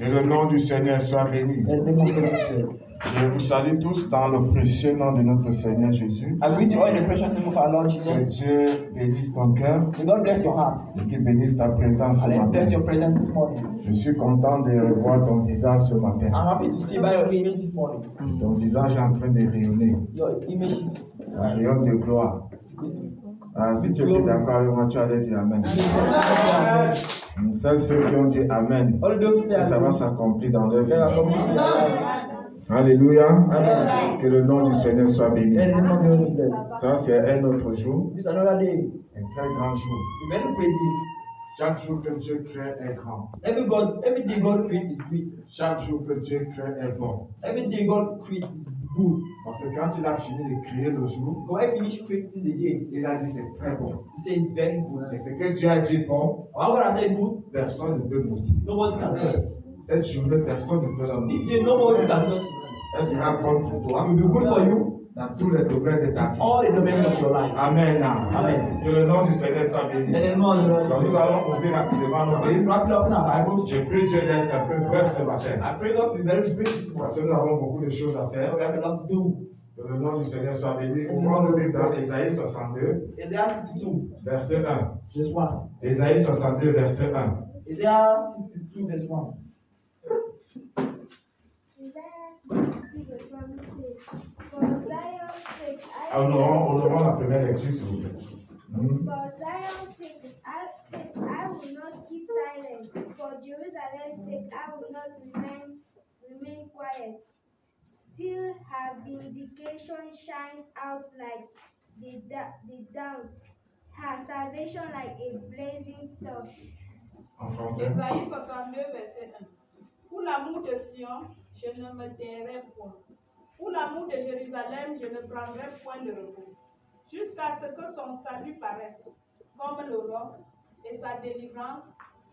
Que le nom du Seigneur soit béni. Je vous salue tous dans le précieux nom de notre Seigneur Jésus. Que Dieu bénisse ton cœur et qu'il bénisse ta présence ce matin. Je suis content de revoir ton visage ce matin. Ton visage est en train de rayonner. Ça rayonne de gloire. Si tu es d'accord avec moi, tu allais dire Amen. Seuls ceux qui ont dit Amen, ça va s'accomplir dans leur vie. Alléluia. Amen. Que le nom du Seigneur soit béni. Ça, c'est un autre jour. Un très grand jour. Chaque jour que Dieu crée est grand. Every day God creates is great. Chaque jour que Dieu crée est bon. Every day God creates is good. Parce que quand il a fini de créer le jour, when he finished creating the day, il a dit c'est très bon. He said it's very good. Et ce que Dieu a dit bon, what I said good, personne ne peut mentir. Nobody can tell. Cette journée, personne ne peut la This mentir. day nobody can tell. Elle sera bonne pour toi. It will be good for you. Dans tous les domaines de ta vie. All the domains of your life. Amen. Amen. Que le nom du Seigneur soit béni. Donc nous allons ouvrir rapidement nos Bibles. Je prie Dieu d'être un peu bref ce matin. I pray God to be very brief. Parce que nous avons beaucoup de choses à faire. We have a lot to do. Que le nom du Seigneur soit béni. Ouvrons nos Bibles dans Ésaïe 62, Isaiah 62, verset 1. verse 1. Ésaïe 62, verset 1. Isaiah 62, verse 1. Honorons la première lecture, s'il vous plaît. For Zion's sake, I will not keep silent. For Jerusalem's sake, I will not remain quiet. Till her vindication shines out like the dawn, her salvation like a blazing torch. En français. Ésaïe 62, verset 1. Pour l'amour de Sion, je ne me tairai point. Pour l'amour de Jérusalem, je ne prendrai point de repos, jusqu'à ce que son salut paraisse, comme l'aurore, et sa délivrance,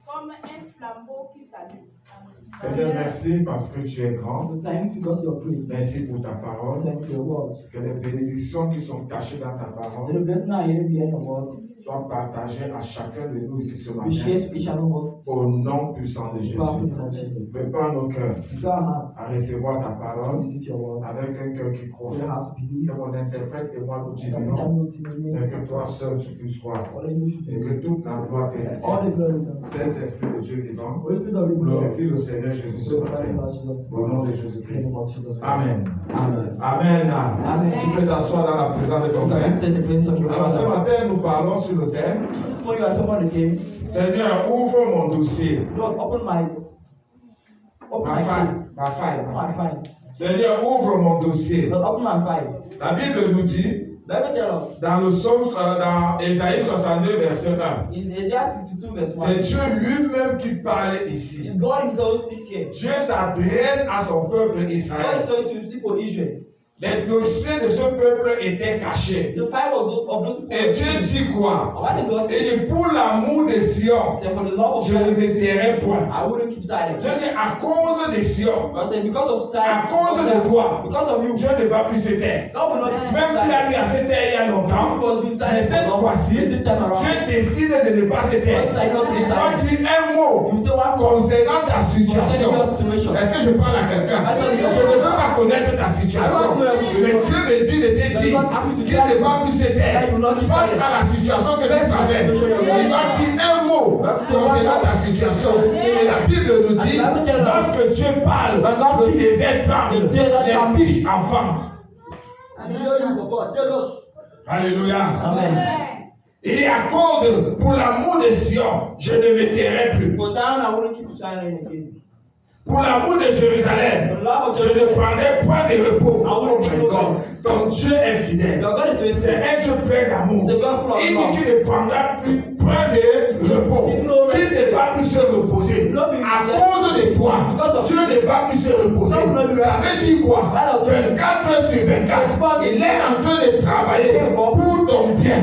comme un flambeau qui s'allume. Seigneur, merci parce que tu es grand. Merci pour ta parole. Que les bénédictions qui sont cachées dans ta parole soient partagées à chacun de nous ici ce matin. Au nom puissant de Jésus. Prépare nos cœurs à recevoir ta parole avec un cœur qui croit. Que mon interprète et moi nous diminuons, mais que toi seul tu puisses croire. Et que toute la gloire t'appartienne. Saint-Esprit de Dieu vivant, glorifie le Seigneur Jésus ce matin. Au nom de Jésus-Christ. Amen. Amen. Tu peux t'asseoir dans la présence de ton Père. Alors ce matin, nous parlons sur le thème. Seigneur, ouvre mon dossier. Ma faille. Seigneur, ouvre mon dossier. La Bible nous dit, dans le psaume, dans Ésaïe 62, verset 1, c'est Dieu lui-même qui parle ici. Dieu s'adresse à son peuple Israël. Les dossiers de ce peuple étaient cachés. Et Dieu dit quoi? Et pour l'amour de Sion, je ne me tairai point. Dieu dit à cause de Sion, à cause de toi, Dieu ne va plus se taire. Même s'il a eu à se taire il y a longtemps, mais cette fois-ci, Dieu décide de ne pas se taire. Quand tu dis un mot concernant ta situation, est-ce que je parle à quelqu'un? Je ne veux pas connaître ta situation. Mais Dieu me dit de te dire qu'il ne va plus se taire. Parle à la situation que tu traverses. Il va dire un mot concernant ta situation. Et la Bible nous dit, lorsque Dieu parle, le désert tremble, les biches enfantent. Alléluia. Amen. Et à cause, pour l'amour de Sion, je ne me tairai plus. Pour l'amour de Jérusalem, je ne prendrai point de repos. Oh my God, ton Dieu est fidèle. C'est un Dieu plein d'amour. Il dit qu'il ne prendra plus point de repos. Il ne va plus se reposer. À cause de toi, Dieu ne va plus se reposer. Ça veut dire quoi? 24 heures sur 24, il est en train de travailler pour ton bien.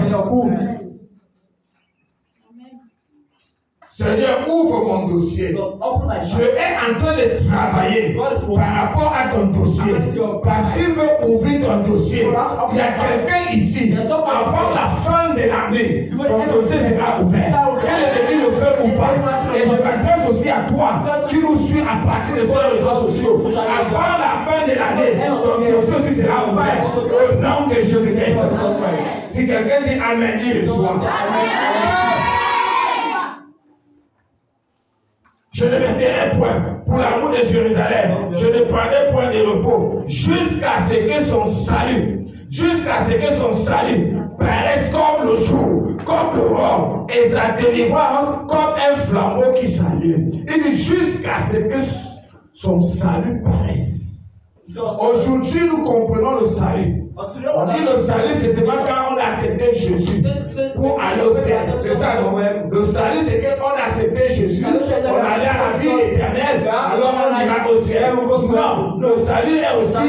Seigneur, ouvre mon dossier. Je est en train de travailler par rapport à ton dossier. Parce qu'il veut ouvrir ton dossier. Il y a quelqu'un ici, avant la fin de l'année, ton dossier sera ouvert. Quel est le fait ou pas? Et je m'adresse aussi à toi qui nous suit à partir de ces réseaux sociaux. Avant la fin de l'année, ton dossier aussi sera ouvert. Au nom de Jésus-Christ. Si quelqu'un dit Amen, il reçoit. Je ne me tairai point pour l'amour de Jérusalem. Je ne prendrai point de repos jusqu'à ce que son salut paraisse comme le jour, comme l'aurore, et sa délivrance comme un flambeau qui s'allume. Il dit jusqu'à ce que son salut paraisse. Aujourd'hui, nous comprenons le salut. On dit le salut, c'est seulement quand on a accepté Jésus pour aller au ciel. C'est ça, non? Le salut, c'est quand on a accepté Jésus, on allait à la vie éternelle, alors on ira au ciel. Non, le salut est aussi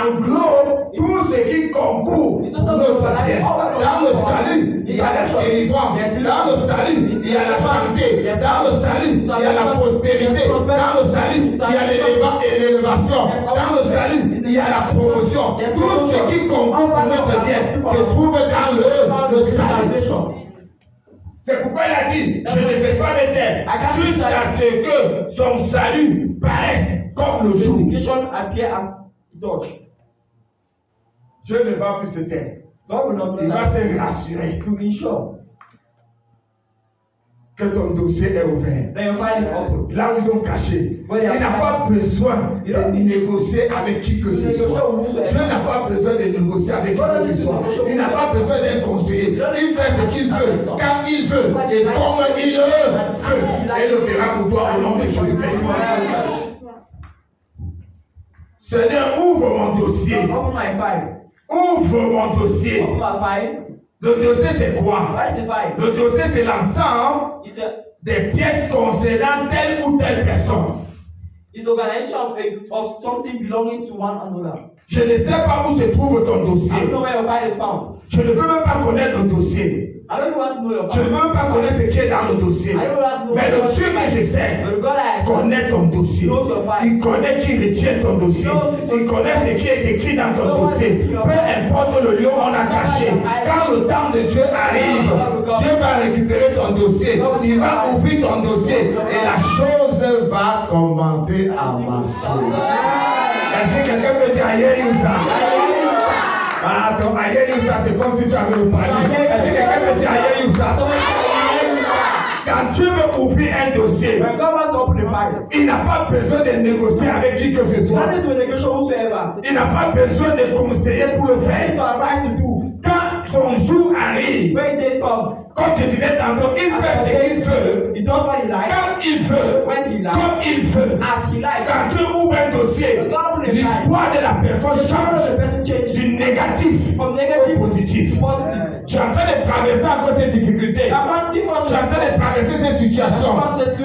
englobe tout ce qui concourt pour notre vie. Dans le salut, il y a la délivrance. Dans le salut, il y a la santé. Dans le salut, il y a la prospérité. Dans le salut, il y a l'élévation. Dans le salut, il y a la promotion. Tout ce qui concourt pour notre bien se trouve dans le salut. C'est pourquoi il a dit, je ne vais pas me taire jusqu'à ce que son salut paraisse comme le jour. Dieu ne va plus se taire. Il va se rassurer que ton dossier est ouvert. Là où ils ont caché. Il n'a pas besoin de négocier avec qui que ce soit. Dieu n'a pas besoin de négocier avec qui que ce soit. Il n'a pas besoin d'un conseiller. Il fait ce qu'il veut, quand il veut, et comme il le veut. Et le fera pour toi au nom de Jésus-Christ. Seigneur, ouvre mon dossier. Ouvre mon dossier. Le dossier, c'est quoi? Le dossier, c'est l'ensemble des pièces concernant telle ou telle personne. It's organization of something belonging to one another. Je ne sais pas où se trouve ton dossier. I don't know where you find it found. Je ne veux même pas connaître le dossier. I don't want to know your Je ne veux même pas connaître ce qui est dans le dossier. Mais le Dieu que je sais connaît ton dossier. Il connaît qui retient ton dossier. Il connaît ce qui est écrit dans ton dossier. Peu importe le lieu où on a caché. Quand le temps de Dieu arrive, Dieu va récupérer ton dossier. Il va ouvrir ton dossier. Et la chose va commencer à marcher. Est-ce que quelqu'un peut dire aïe ou ça? Ah, donc aïe ou ça, c'est comme si tu avais le panier. Est-ce que quelqu'un peut dire aïe ou ça? Quand Dieu veut ouvrir un dossier, il n'a pas besoin de négocier avec qui que ce soit. Il n'a pas besoin de conseiller pour le faire. Quand son jour arrive, comme je disais tantôt, il fait ce qu'il veut, quand il veut, comme il veut. Quand Dieu ouvre un dossier, l'histoire de la personne change du négatif au positif. Tu es en train de traverser encore ces difficultés. Tu es en train de traverser ces situations.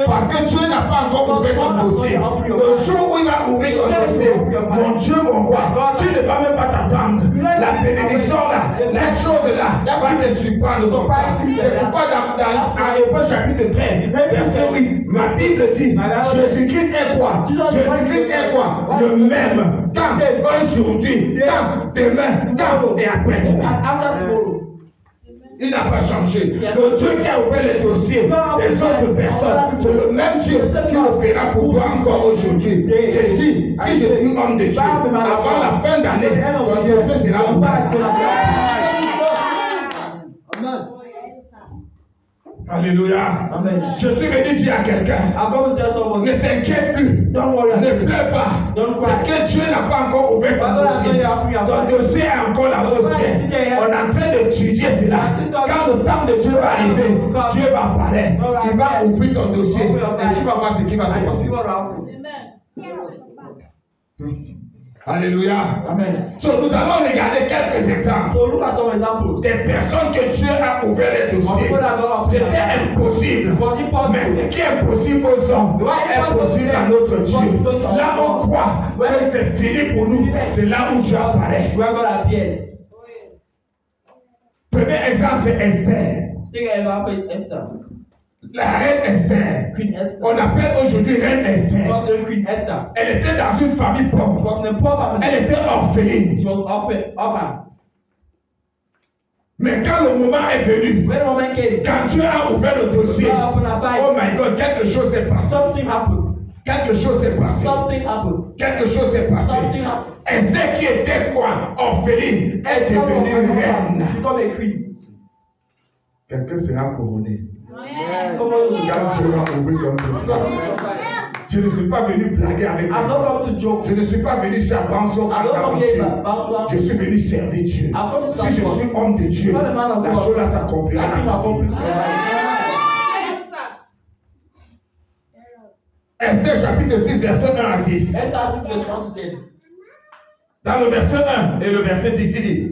Parce que Dieu n'a pas encore ouvert ton dossier. Le jour où il va ouvrir ton dossier, mon Dieu, mon roi, tu ne vas même pas t'attendre. La bénédiction là, la chose là, va te surprendre comme ça. C'est pourquoi dans Hébreux chapitre 13, verset 8, ma Bible dit, Jésus-Christ est quoi? Jésus-Christ est quoi? Le même, quand, aujourd'hui, quand, demain, quand et après-demain. Il n'a pas changé. Le Dieu qui a ouvert les dossiers des autres personnes, c'est le même Dieu qui le fera pour toi encore aujourd'hui. J'ai dit, si je suis homme de Dieu, avant la fin d'année, ton dossier sera ouvert. Amen. Alléluia. Amen. Je suis venu dire à quelqu'un, ne t'inquiète plus, ne pleure pas. C'est que Dieu n'a pas encore ouvert ton dossier. Ton dossier est encore là-bas au ciel. On est en train d'étudier cela. Quand le temps de Dieu va arriver, Dieu va parler. Il va ouvrir ton dossier et tu vas voir ce qui va se passer. Alléluia. Amen. So, nous allons regarder quelques exemples. Des personnes que Dieu a ouvert les dossiers. C'était impossible. Mais ce qui est possible aux hommes est possible à notre Dieu. Là on croit que c'est fini pour nous. C'est là où Dieu apparaît. Premier exemple, c'est Esther. La reine Esther. Queen Esther. On appelle aujourd'hui reine Esther. Because the Queen Esther. Elle était dans une famille She pauvre. was in a poor family. Elle était orpheline. She was orphan. Mais quand le moment est venu, When the moment came, quand Dieu a ouvert le dossier, God opened her eyes. oh my God, quelque chose s'est passé. Something happened. Quelque chose s'est passé. Something happened. Quelque chose s'est passé. Something happened. Esther qui était quoi? Orpheline, est devenue reine. Become a queen. Quelqu'un sera couronné. Someone Quand Dieu va ouvrir ton dossier. Je ne suis pas venu blaguer avec I'm not coming to joke. Je ne suis pas venu faire banso à Dieu. Je suis venu servir Dieu. Si je suis homme de Dieu, la chose là s'accomplira. Esther chapitre 6, verset 1 à 10. Dans le verset 1 et le verset 10, il dit,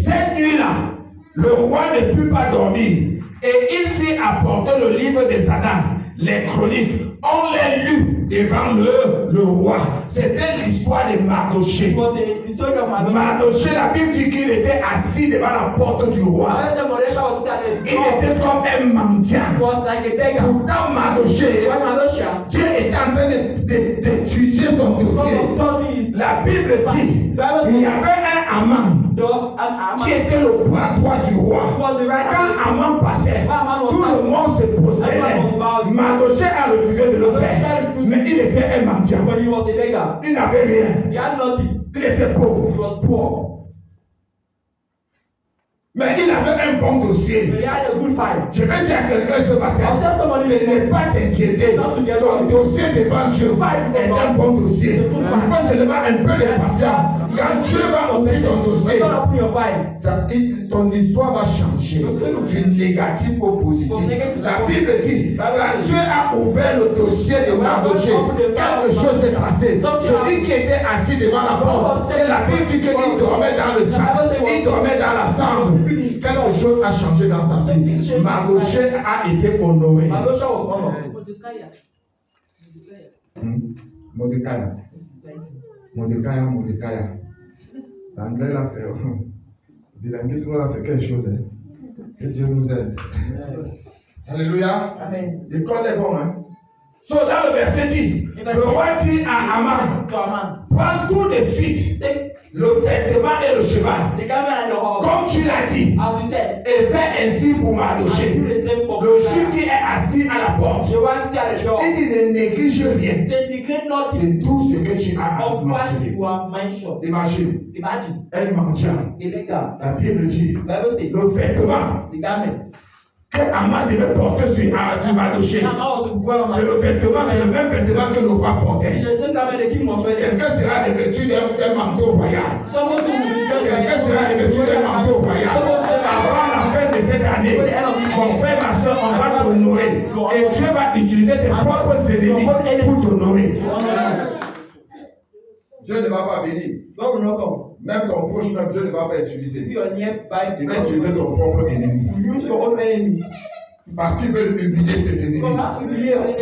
cette nuit-là, le roi ne put pas dormir et il fit apporter le livre des annales, les chroniques. On les lu devant le roi. C'était l'histoire de Mardochée. Mardochée, la Bible dit qu'il était assis devant la porte du roi. Il était comme un mendiant. Pourtant, Mardochée, Dieu était en train d'étudier son dossier. La Bible dit qu'il y avait un amant qui était le bras droit du roi. Quand Aman passait, tout le monde se prosternait. Mardochée a refusé de le faire, mais il était un mendiant. Il n'avait rien. Il était pauvre. Mais il avait un bon dossier. Je vais dire à quelqu'un ce matin, ne pas t'inquiéter. Ton dossier devant Dieu est un bon dossier. Il faut seulement un peu de patience. Quand Dieu va ouvrir ton dossier, ton histoire va changer du négatif au positif. La Bible dit, quand Dieu a ouvert le dossier de Mardochée, quelque chose s'est passé. Celui qui était assis devant la porte, et la Bible dit qu'il dormait dans le sang, il dormait dans la cendre. Quelque chose a changé dans sa vie. Mardochée a été honoré. Mordecai. L'anglais là, c'est. Bilinguisme là, c'est quelque chose. Hein. Que Dieu nous aide. Alléluia. L'école est bonne. Hein. So, dans le verset 10, le roi dit à Aman, prends tout de suite le vêtement et le cheval, comme tu l'as dit, et fais ainsi pour Mardochée, le juif qui est assis à la porte. Il dit ne néglige rien de tout ce que tu as mentionné. Imagine, un mendiant. La Bible dit, le vêtement que Aman devait porter sur Mardochée. C'est le vêtement, c'est le même vêtement que le roi portait. Quelqu'un sera revêtu d'un manteau royal. Quelqu'un sera revêtu d'un manteau royal. Avant la fin de cette année, mon frère, ma soeur, on va t'honorer. Et Dieu va utiliser tes propres ennemis pour t'honorer. Dieu ne va pas venir. Même ton proche, même Dieu ne va pas utiliser. Il va utiliser ton propre ennemi. Parce qu'il veut humilier tes ennemis.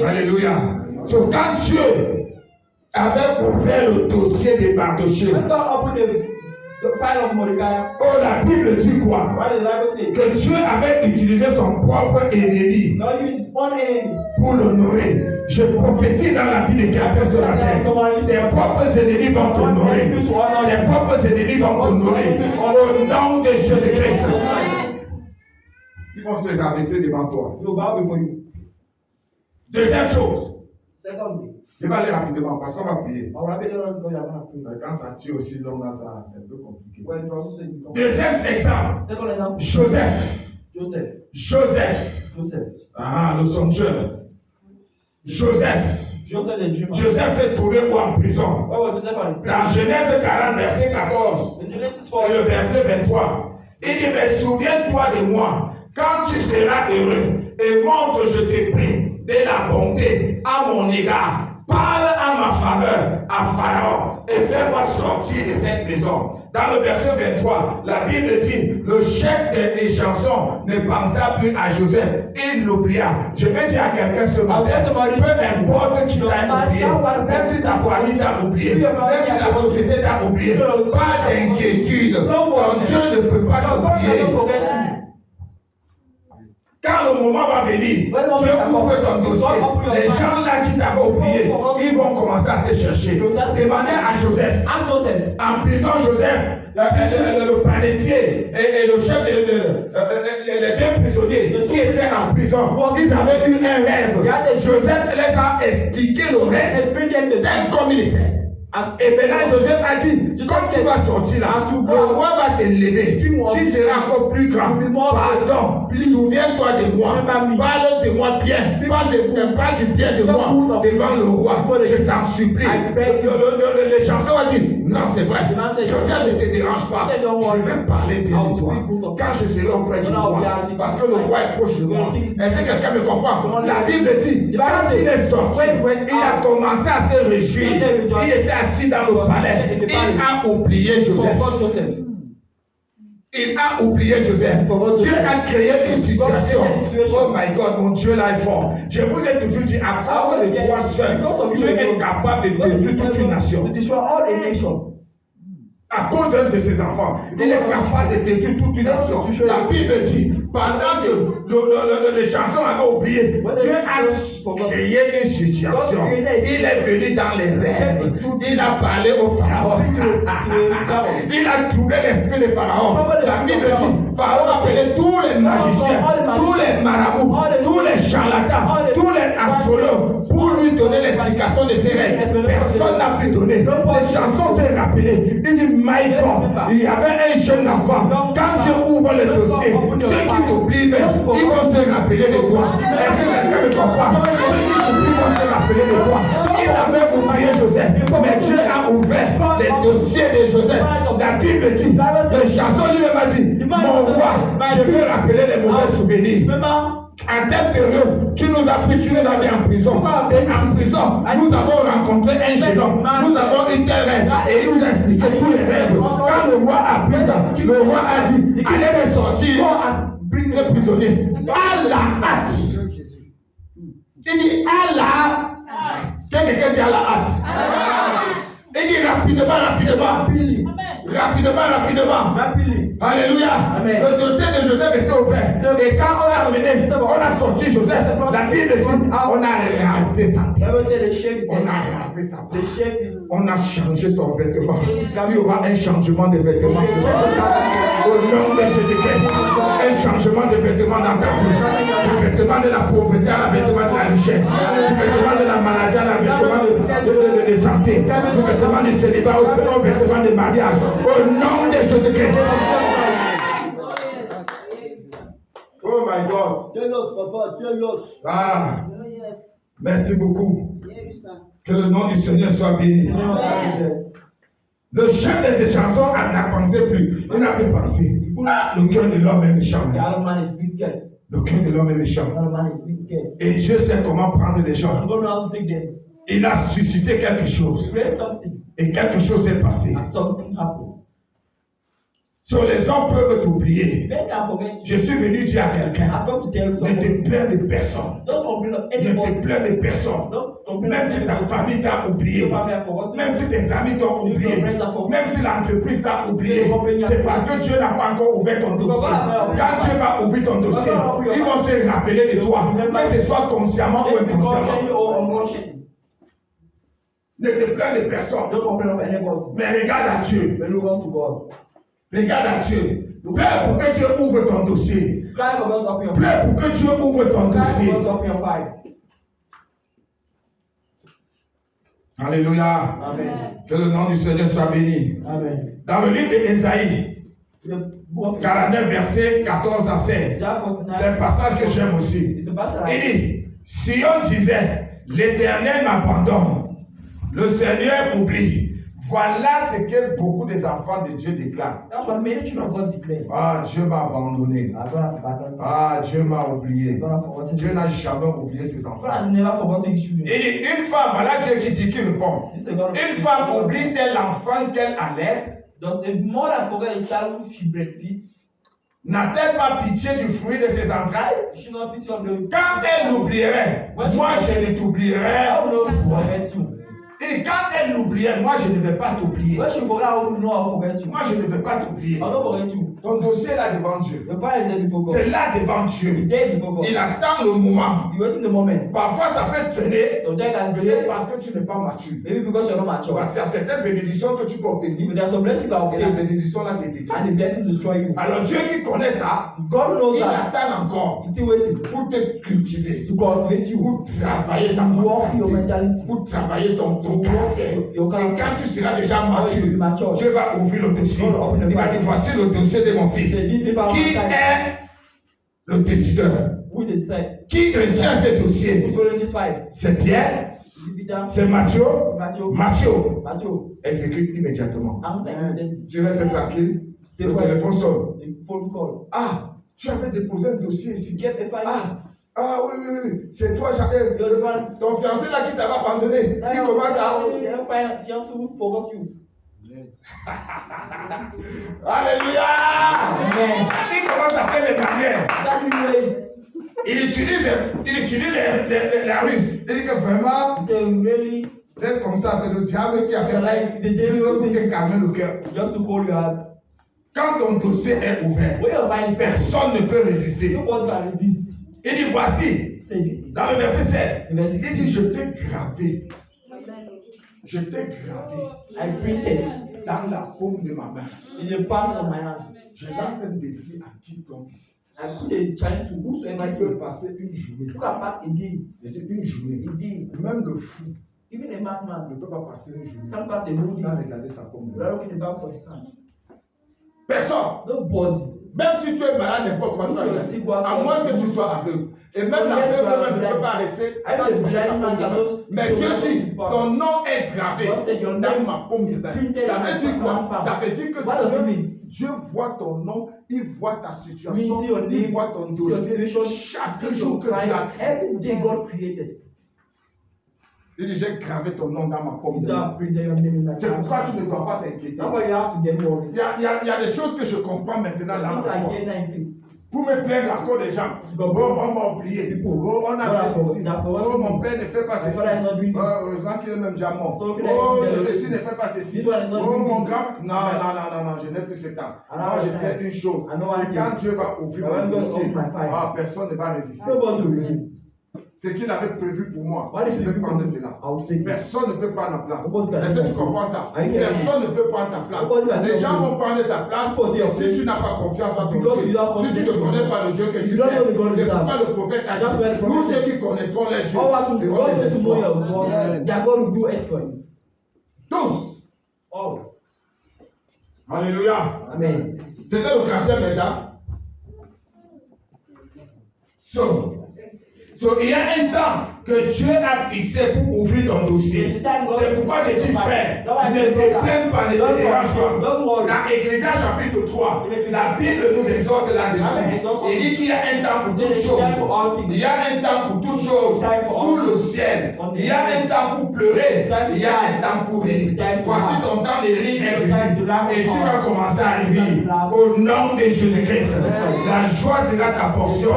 Alléluia. So, quand Dieu avait ouvert le dossier de Mardochée, oh, la Bible dit quoi? Que Dieu avait utilisé son propre ennemi pour l'honorer. Je prophétise dans la vie de quelqu'un sur la terre. Ses propres ennemis vont t'honorer. Les propres ennemis vont t'honorer. Au nom de Jésus-Christ. Ils vont se rabaisser devant toi. Deuxième chose. Je vais aller rapidement parce qu'on va prier. Quand ça tire aussi long, ça c'est un peu compliqué. Deuxième exemple. Joseph. Ah, le songeur. Joseph s'est trouvé où en prison. Dans Genèse 40, verset 14 et le verset 23, il dit, mais souviens-toi de moi quand tu seras heureux et montre, je te prie, de la bonté à mon égard. Parle à ma faveur, à Pharaon, et fais-moi sortir de cette maison. Dans le verset 23, la Bible dit, le chef des chansons ne pensa plus à Joseph, il l'oublia. Je vais dire à quelqu'un ce matin, peu importe qui t'a oublié, même si ta famille t'a oublié, même si la société t'a oublié, pas d'inquiétude, ton Dieu ne peut pas t'oublier. Quand le moment va venir, je ouvre ton dossier. Les gens là qui t'avaient oublié, ils vont commencer à te chercher. Demandez à Joseph. En prison, Joseph, le panetier et le chef les deux prisonniers qui étaient en prison, ils avaient eu un rêve. Joseph les a expliqué le rêve tel comme il était. Et maintenant Joseph a dit, quand tu vas sortir là, le roi va te lever, tu seras encore plus grand. Pardon, souviens-toi de moi, parle de moi bien, parle du bien de moi devant le roi, je t'en supplie. Les chansons ont dit, non c'est vrai, Joseph ne te dérange pas, je vais parler bien de toi, quand je serai auprès du roi, parce que le roi est proche de moi. Est-ce que quelqu'un me comprend? La Bible dit, quand il est sorti, il a commencé à se réjouir, il était assis dans le palais, il a oublié Joseph. Il a oublié Joseph. Dieu a créé une situation. Oh my God, mon Dieu là est fort. Je vous ai toujours dit, à cause de toi seul, Dieu est capable de détruire toute une nation. À cause d'un de ses enfants, il est capable de détruire toute une nation. La Bible dit, pendant que les chansons avaient oublié, Dieu a créé une situation. Il est venu dans les rêves. Il a parlé au Pharaon. Il a trouvé l'esprit de Pharaon. La Bible dit, Pharaon a appelé tous les magiciens, tous les marabouts, tous les charlatans, tous les astrologues pour lui donner l'explication de ses rêves. Personne n'a pu donner. Les chansons s'est rappelées. Il dit, my God, il y avait un jeune enfant. Quand Dieu ouvre le dossier, ceux qui t'oublient, ils vont se rappeler de toi. Est-ce que quelqu'un me comprend? Ceux qui t'oublient vont se rappeler de toi. Il avait oublié Joseph, mais Dieu a ouvert les dossiers de Joseph. La Bible dit, le chanson lui-même a dit, mon roi, je veux rappeler les mauvais souvenirs. À telle période, tu nous as pris, tu nous as mis en prison. Et en prison, nous avons rencontré un jeune homme. Nous avons eu tel rêve. Et il nous a expliqué tous les rêves. Quand le roi a pris ça, le roi a dit, allez me sortir, les prisonniers. À la hâte. Il dit, à la hâte. Quelqu'un dit à la hâte. Il dit rapidement. Alléluia. Le dossier de Joseph était ouvert. Et quand on a amené, on a sorti Joseph. La Bible dit, on a rasé sa tête. On a changé son vêtement. Il y aura un changement de vêtements. Au nom de Jésus-Christ. Un changement de vêtements dans ta vie. Du vêtement de la pauvreté à la vêtement de la richesse. Du vêtement de la maladie à la vêtement de santé. Du vêtement du célibat au vêtement de mariage. Au nom de Jésus-Christ. Oh my God. Tell us, Papa, tell us. Ah, merci beaucoup. Que le nom du Seigneur soit béni. Le chef des chansons n'a pensé plus. Il n'a plus pensé. Le cœur de l'homme est méchant. Le cœur de l'homme est méchant. Et Dieu sait comment prendre les gens. Il a suscité quelque chose. Et quelque chose s'est passé. Sur les hommes peuvent t'oublier. Je suis venu dire à quelqu'un, ne te plains de personne. Ne te plains de personne. Même si ta famille t'a oublié, même si tes amis t'ont oublié, même si l'entreprise t'a oublié, c'est parce que Dieu n'a pas encore ouvert ton dossier. Quand Dieu va ouvrir ton dossier, ils vont se rappeler de toi, que ce soit consciemment ou inconsciemment. Ne te plains de personne. Mais regarde à Dieu. Regarde à Dieu. Pleure pour que Dieu ouvre ton dossier. Pleure pour que Dieu ouvre ton dossier. Alléluia. Amen. Que le nom du Seigneur soit béni. Amen. Dans le livre d'Ésaïe, 49, versets 14 à 16, c'est un passage que j'aime aussi. Il dit, Sion disait, l'Éternel m'abandonne, le Seigneur m'oublie. Voilà ce que beaucoup des enfants de Dieu déclarent. Ah, Dieu m'a abandonné. Ah, Dieu m'a oublié. Dieu n'a jamais oublié ses enfants. Il dit, une femme, voilà Dieu qui dit, qui répond. Une femme oublie-t-elle l'enfant qu'elle allait? N'a-t-elle pas pitié du fruit de ses entrailles? Quand elle l'oublierait, moi je ne t'oublierai. Et quand elle l'oublierait, t'oubliais, moi je ne vais pas t'oublier. When you forget, I will not forget you. Moi je ne vais pas t'oublier. I'll not forget you. Ton dossier est là devant Dieu. Your file is there before God. C'est là devant Dieu. It's there before God. Il attend le moment. You waiting the moment. Parfois ça peut traîner. Sometimes can Peut-être delay. parce que tu n'es pas mature. Maybe because you're not mature. Parce qu'il y a certaines bénédictions que tu peux obtenir. But there's some blessing that Et la will bénédiction là te détruit. and the blessing destroy you. Alors Dieu qui connaît ça, God knows il that. attend encore He's still waiting pour te cultiver, to cultivate you, pour travailler ta walk your mentalité, mentality, pour travailler ton to walk caractère. your Et character. quand tu seras déjà When you be mature, mature, Dieu va ouvrir le dossier. Il va dire voici le dossier de mon fils. Qui est le décideur? who did say? Qui retient ce Who's dossier? holding this file? C'est Pierre, Is it Peter? c'est Matthieu. Matthew? Matthieu, Matthew? exécute immédiatement. I'm saying Tu restes tranquille, le téléphone sonne. the phone call. Ah, tu avais déposé un dossier ici. Get the file. Oui, c'est toi, Jacques. You're the one. Ton fiancé là qui t'avait abandonné. Qui commence à. The file, fiancé who forgot you. Alléluia! Amen. Il commence à faire les barrières. That's the ways. Il utilise la ruse. Il dit que vraiment, So really, laisse comme ça, c'est le diable qui a fait like the juste devil pour te calmer le cœur. just to call your heart. Quand ton dossier est ouvert, When your file is first, personne ne peut résister. nobody can resist. Il dit voici, Say this. dans le verset 16, Verset il 16. dit je t'ai gravé. Je t'ai gravé I printed dans la paume de ma main. in the palms of my hand. Je lance un défi à quiconque ici. I put a challenge to whosoever Qui peut you passer une journée. who can pass a day. Je dis une journée. A day. Même le fou Even a madman ne peut pas passer une journée can't pass a whole sans day regarder sa paume de without main. looking the backs of his hand. Personne. Nobody. Même si tu es malade, n'importe comment tu vas regarder. À moins que tu sois aveugle. Et même l'aveugle même ne peut pas rester sans toucher sa paume de main. Mais Dieu dit, ton nom est gravé dans ma paume de main. Ça veut dire quoi? Ça veut dire que Dieu voit ton nom, il voit ta situation, il voit ton dossier chaque jour que tu as créé. Every day God created. Il dit, j'ai gravé ton nom dans ma paume He de said, main. I printed your name in my C'est pourquoi tu hand. ne dois pas t'inquiéter. That's why you have to get worried. Il y a des choses que je comprends maintenant dans Things la I foi. get anything. Pour me plaindre encore des gens. Oh, on m'a oublié. Oh, on a fait ceci. Oh, mon père ne fait pas ceci. Oh, heureusement qu'il est même déjà mort. Oh, ceci ne fait pas ceci. Oh, mon grand. Non, je n'ai plus ce temps. Moi, je sais une chose. Et quand Dieu va ouvrir mon dossier, personne ne va résister. Nobody will resist. Ce qu'il avait prévu pour moi, What je if vais you prendre cela. I will take it. Personne ne peut prendre la place. Nobody can Est-ce que do tu that. comprends ça? I get it. Personne ne peut prendre ta place. Nobody can do Les gens that. vont prendre ta place Nobody can si do tu that. n'as pas confiance en ton Because Dieu. you have Si tu ne confidence in connais God. pas le Dieu que tu You don't know the sais. God C'est you pourquoi serve. le prophète a That's why the dit, tous prophet ceux qui connaîtront les dieux All what you feront want des to know your exploits. God, they are going to do it for you. Tous. All. Alléluia. Amen. C'était le quartier déjà. So, il y a un temps que Dieu a fixé pour ouvrir ton dossier. C'est pourquoi je dis frère, ne te plains pas, ne te dérange pas. Dans Ecclésias chapitre 3, la Bible nous exhorte là-dessus. Il dit qu'il y a un temps pour toutes choses. Il y a un temps pour toutes choses sous le ciel. Il y a un temps pour pleurer. Il y a un temps pour rire. Voici ton temps de rire est venu. Et tu vas commencer à rire. Au nom de Jésus-Christ. La joie sera ta portion.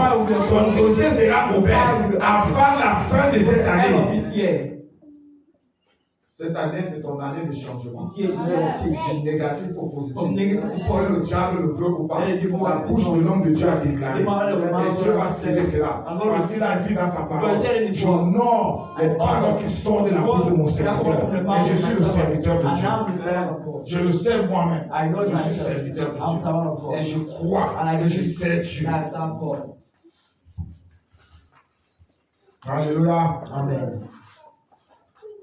Ton dossier sera ouvert avant la fin de cette année. Cette année, c'est ton année de changement. Du négatif au positif. Que le diable le veut ou pas. La bouche de l'homme de Dieu a déclaré. Et Dieu va sceller cela. Parce qu'il a dit dans sa parole, j'honore les paroles qui sortent de la bouche de mon serviteur. Et je suis le serviteur de Dieu. Je le sais moi-même. Je suis serviteur de Dieu. Et je crois que je sais Dieu. Alléluia. Amen.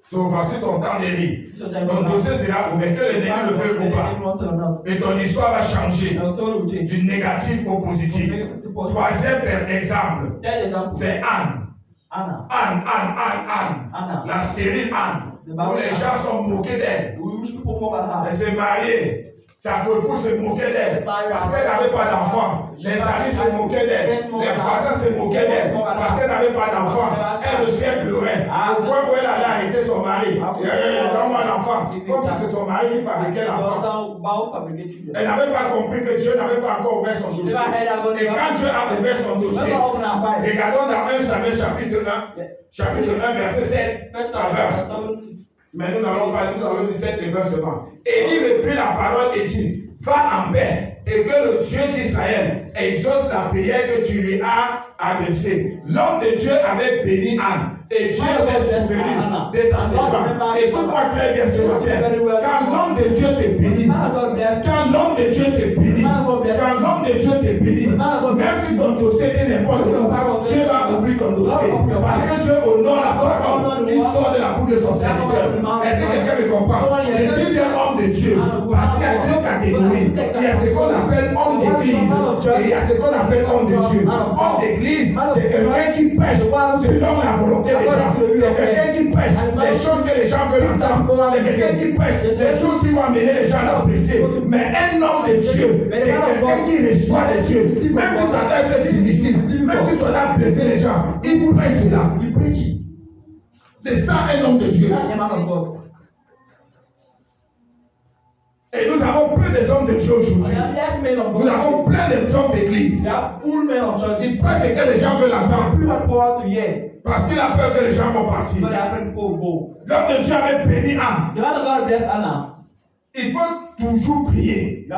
So, voici ton temps de rire. Ton dossier sera ouvert, que les ennemis le veulent ou pas. Et ton histoire va changer du négatif au positif. Troisième exemple, c'est Anne. Anne. La stérile Anne. Où les gens sont moqués d'elle. Elle s'est mariée. Sa épouse se moquait d'elle parce qu'elle n'avait pas d'enfant. Les amis se moquaient d'elle. Les voisins se moquaient d'elle parce qu'elle n'avait pas d'enfant. Elle le ciel pleurait. Au point où elle allait arrêter son mari. Donne-moi l'enfant. Comme si c'est son mari qui fabriquait l'enfant. Elle n'avait pas compris que Dieu n'avait pas encore ouvert son dossier. Et quand Dieu a ouvert son dossier, regardons dans 1 Samuel chapitre 1, verset 7 à 20. Mais nous n'allons pas, nous allons dire cette verset seulement. Élie reprit la parole et dit, va en paix, et que le Dieu d'Israël exauce la prière que tu lui as adressée. L'homme de Dieu avait béni Anne. Et Dieu s'est souvenu de sa servante. Écoute-moi très bien ce matin. Quand l'homme de Dieu te bénit, quand l'homme de Dieu te bénit, quand l'homme de Dieu te bénit, même si ton dossier est n'importe où, Dieu va ouvrir ton dossier. Parce que Dieu honore la parole qui sort de la bouche de son serviteur. Est-ce que quelqu'un me comprend? Jésus est homme de Dieu. Parce qu'il y a deux catégories. Il y a ce qu'on appelle homme d'église et il y a ce qu'on appelle homme de Dieu. Homme d'église, c'est quelqu'un qui prêche selon la volonté des gens. C'est quelqu'un qui prêche des choses que les gens veulent entendre. C'est quelqu'un qui prêche des choses qui vont amener les gens à l'apprécier. Mais un homme de Dieu, c'est quelqu'un qui reçoit de Dieu. Même si ça doit être difficile, même si ça doit blesser les gens, il prêche cela. Il prêche. C'est ça un homme de Dieu. Et nous avons peu des hommes de Dieu aujourd'hui. Nous avons plein d'hommes d'église. Il prêche que les gens veulent entendre. Parce qu'il a peur que les gens vont partir. L'homme de Dieu avait béni Anne. Il faut toujours prier que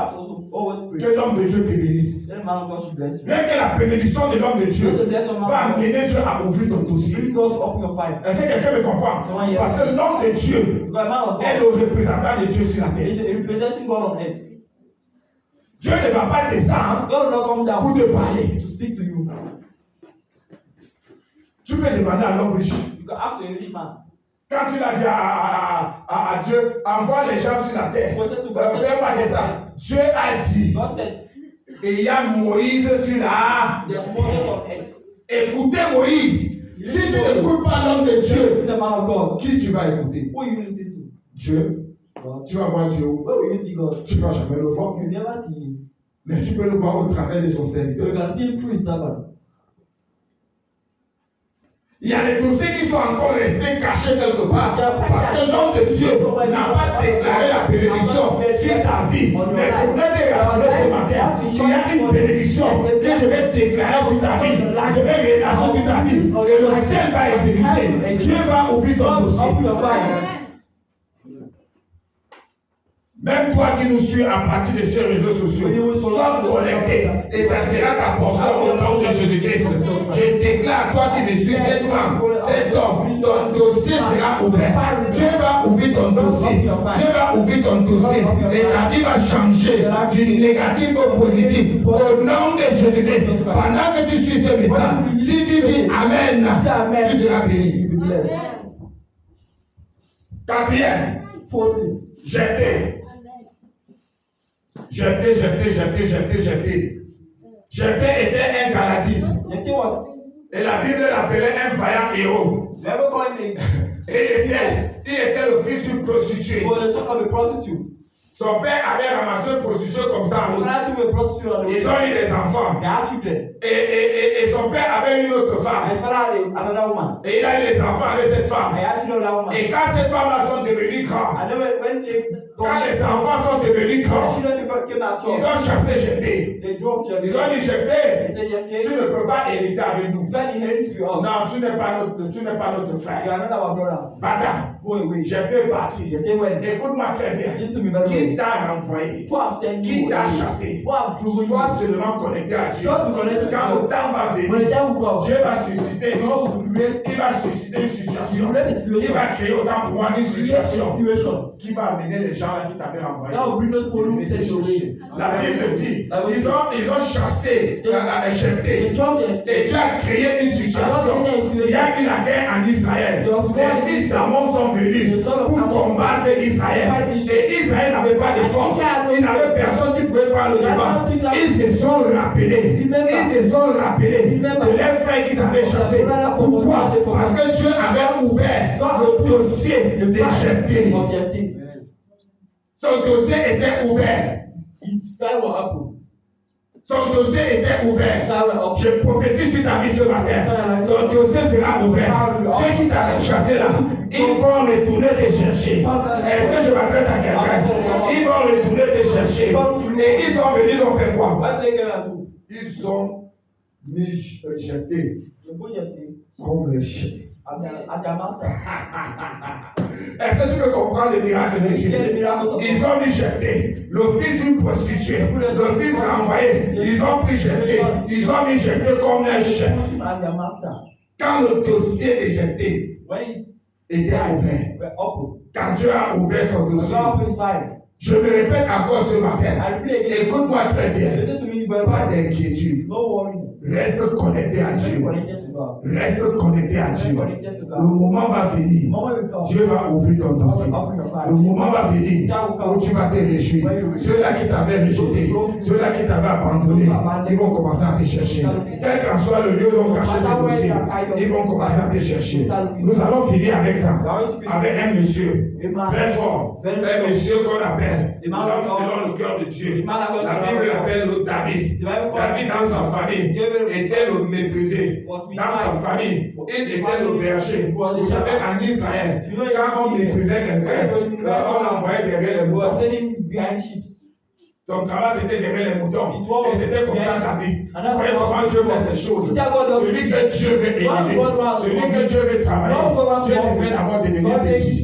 l'homme de Dieu te bénisse. Bien que la bénédiction de l'homme de Dieu va amener Dieu à ouvrir ton dossier. Est-ce que quelqu'un me comprend? Parce que l'homme de Dieu est le représentant de Dieu sur la terre. Dieu ne va pas descendre pour te parler. Tu peux demander à l'homme riche. Quand il a dit à Dieu, envoie les gens sur la terre. Fais-moi descendre. Dieu a dit. Et il y a Moïse sur la terre. Écoutez Moïse. Si tu n'écoutes pas l'homme de Dieu, qui tu vas écouter? Dieu. Tu vas voir Dieu où? Tu ne vas jamais le voir. Mais tu peux le voir au travers de son serviteur. Il y a des dossiers qui sont encore restés cachés quelque part. Parce que l'homme de Dieu n'a pas déclaré la bénédiction sur ta vie. Mais je voulais te rassurer ce matin. Il y a une bénédiction que je vais déclarer sur ta vie. Je vais relâcher sur ta vie. Et le ciel va exécuter. Dieu va ouvrir ton dossier. Même toi qui nous suis à partir de ces réseaux sociaux, sois connecté et ça sera ta portion au nom de Jésus-Christ. Je déclare, toi qui me suis, cette femme, cet homme, ton dossier sera ouvert. Dieu va ouvrir ton dossier. Dieu va ouvrir ton dossier et ta vie va changer du négatif au positif au nom de Jésus-Christ. Pendant que tu suis ce message, si tu dis Amen, tu seras béni. Quatrième, jeter. Jeter était un Galatique. Et la Bible l'appelait un vaillant héros. Et il était le fils d'une prostituée. Son père avait ramassé une prostituée comme ça. Ils ont eu des enfants. Et son père avait une autre femme. Et il a eu des enfants avec cette femme. Et quand ces femmes-là sont devenues grandes, quand les enfants sont devenus grands, ils ont jeté. Ils ont dit jeté. Tu ne peux pas hériter avec nous. Non, tu n'es pas notre frère. Va-t'en. Jeté parti. Écoute-moi très bien. Qui t'a renvoyé? Qui t'a chassé? Sois seulement connecté à Dieu. Quand le temps va venir, Dieu va susciter une situation. Il va créer autant pour moi une situation qui va amener les gens là qui t'avaient envoyé. La Bible dit, ils ont chassé la jeté. Et Dieu a créé une situation. Il y a eu la guerre en Israël. Les fils d'Amon sont venus pour combattre Israël. Et Israël n'avait pas de force. Il n'avait personne qui pouvait prendre le devant. Ils se sont rappelés. De leurs frères qu'ils avaient chassés. Pourquoi? Parce que Dieu avait ouvert le dossier de jeté. Son dossier était ouvert. Son dossier était ouvert. Je prophétise sur ta vie ce matin. Ton dossier sera ouvert. Ceux qui t'avaient chassé là, ils vont retourner te chercher. Est-ce que je m'adresse à quelqu'un? Ils vont retourner te chercher. Et ils sont venus, ils ont fait quoi? Ils ont mis jeté comme le jeté. as their master. Est-ce que tu peux comprendre le miracle de Dieu? Ils ont mis jeté le fils d'une prostituée, le fils renvoyé. Ils ont pris jeté, ils ont mis jeté comme un chef. Quand le dossier est jeté, était ouvert. Quand Dieu a ouvert son dossier, je me répète encore ce matin. Écoute-moi très bien. Pas d'inquiétude. Reste connecté à Dieu. Reste connecté à Dieu. Le moment va venir. Dieu va ouvrir ton dossier. Le moment va venir où tu vas te réjouir. Ceux-là qui t'avaient rejeté, ceux-là qui t'avaient abandonné, ils vont commencer à te chercher. Quel qu'en soit le lieu où ils ont caché tes dossiers, ils vont commencer à te chercher. Nous allons finir avec ça. Avec un monsieur très fort. Un monsieur qu'on appelle l'homme selon le cœur de Dieu. La Bible l'appelle David. David dans sa famille était le méprisé. Dans sa famille, il était le berger. Vous savez, en Israël, quand on méprisait quelqu'un, on l'envoyait derrière les moutons. Son travail, c'était derrière les moutons. Et c'était comme ça, David. Vous voyez comment Dieu fait ces choses. Celui que Dieu veut élever, celui que Dieu veut travailler, Dieu te fait d'abord devenir petit.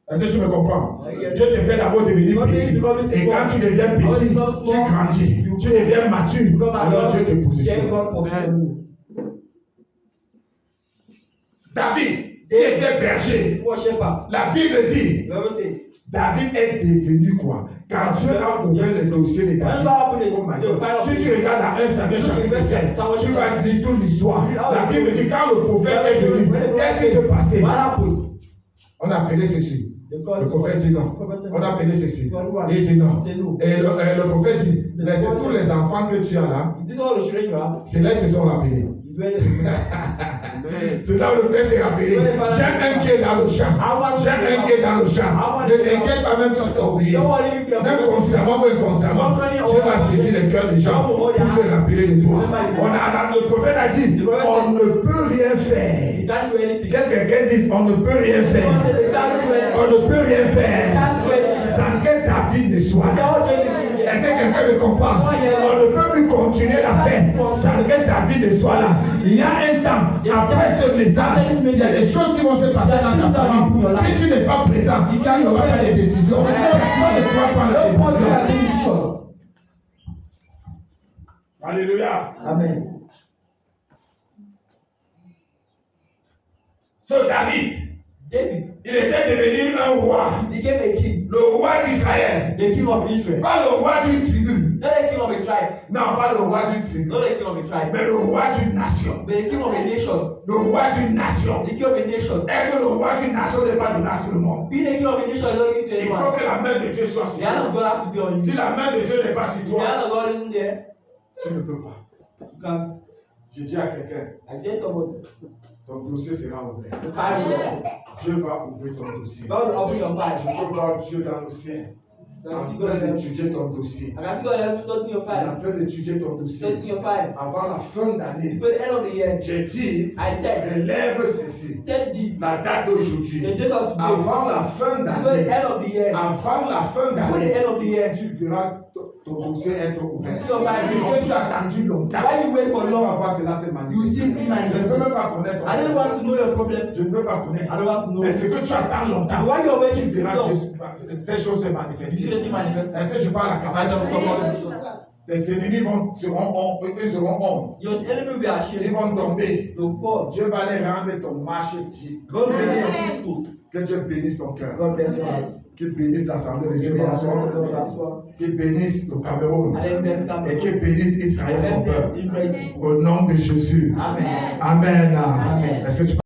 Est-ce que tu me comprends? Dieu te fait d'abord devenir petit. Et quand tu deviens petit, tu grandis. Tu deviens mature. Alors Dieu te positionne. David, il était berger. La Bible dit, David est devenu quoi? Quand Dieu a ouvert le dossier de David, si tu regardes à 1 Samuel chapitre 16, tu vas lire toute l'histoire. La Bible dit, quand le prophète est venu, qu'est-ce qui s'est passé? On a appelé ceci. Le prophète dit non. On a appelé ceci. Il dit non. Et le prophète dit, laissez tous les enfants que tu as là. C'est là qu'ils se sont rappelés. C'est là où le Père s'est rappelé. J'aime un qui est dans le champ. J'aime un qui est dans le champ. Ne t'inquiète pas même si on t'a oublié. Même consciemment ou inconsciemment, Dieu va saisir le cœur des gens pour se rappeler de toi. Le prophète a dit, on ne peut rien faire. Quelqu'un dit, on ne peut rien faire. On ne peut rien faire sans que David ne soit là. Est-ce que quelqu'un me comprend? On ne peut plus continuer la paix sans que David ne soit là. Il y a un temps, après ce message, il y a des choses qui vont se passer dans ta famille. Si tu n'es pas présent, il n'y aura pas de décision. Tu ne pourras pas la décision. Alléluia. Amen. So David, il était devenu un roi. Le roi d'Israël. Pas le roi d'une tribu. Non, pas le roi d'une tribu. Mais le roi d'une nation. Le roi d'une nation. Et que le roi d'une nation n'est pas donné à tout le monde. Il faut que la main de Dieu soit sur toi. Si la main de Dieu n'est pas sur toi, tu ne peux pas. Je dis à quelqu'un, ton dossier sera ouvert. Dieu va ouvrir ton dossier. Je peux voir Dieu dans le ciel. En train d'étudier ton dossier. Il est en train d'étudier ton dossier. Avant la fin d'année, j'ai dit, relève ceci. La date d'aujourd'hui. Avant la fin d'année. Avant la fin d'année. Tu verras ton dossier être ouvert. Ce que tu as attendu longtemps. Tu vas voir cela se manifester. Je ne veux même pas connaître ton problème. Je ne veux pas connaître. Mais ce que tu attends longtemps, tu verras des choses se manifester. Est-ce que je parle à quelqu'un? Les ennemis seront honte. Ils vont tomber. Dieu va les rendre ton marche-pied. Que Dieu bénisse ton cœur. Qu'il bénisse l'Assemblée de Dieu ensemble. Qu'il bénisse le Cameroun. Et qu'il bénisse Israël son peuple. Au nom de Jésus. Amen. Amen. Est-ce que tu